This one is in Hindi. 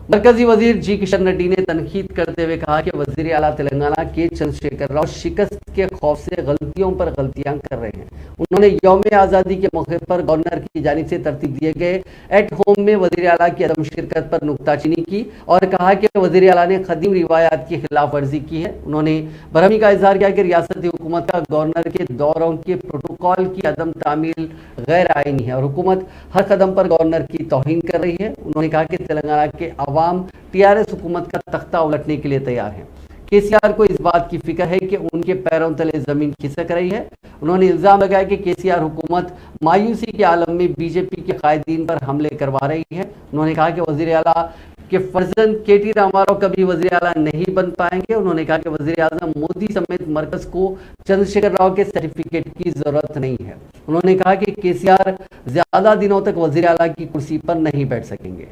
मरकजी वजीर जी किशन रेड्डी ने तनकीद करते हुए कहा कि वजीर आला तेलंगाना के चंद्रशेखर राव शिकस्त के खौफ से गलतियों पर गलतियां कर रहे हैं। उन्होंने यौम आज़ादी के मौके पर गवर्नर की जानिब से तरतीब दिए गए एट होम में वजीर आला की अदम शिरकत पर नुक्ताचीनी की और कहा कि वजीर आला ने कदीम रिवायात की खिलाफ वर्जी की है। उन्होंने बरहमी का इजहार किया कि रियासती हुकूमत का गवर्नर के दौरों के प्रोटोकॉल की अदम तामील गैर आईनी है और हुकूमत हर कदम पर गवर्नर की तौहीन कर रही है। उन्होंने कहा कि तेलंगाना के अवाम टीआरएस हुकूमत का तख्ता उलटने के लिए तैयार हैं। केसीआर को इस बात की फिक्र है कि उनके पैरों तले जमीन खिसक रही है। उन्होंने इल्जाम लगाया कि केसीआर हुकूमत मायूसी के आलम में बीजेपी के कायदीन पर हमले करवा रही है। उन्होंने कहा कि वजीर आला के फर्जंद केटी रामाराव कभी वजीर आला नहीं बन पाएंगे। उन्होंने कहा कि वजीर आजम मोदी समेत मरकज को चंद्रशेखर राव के सर्टिफिकेट की जरूरत नहीं है। उन्होंने कहा कि केसीआर ज्यादा दिनों तक वजीर आला की कुर्सी पर नहीं बैठ सकेंगे।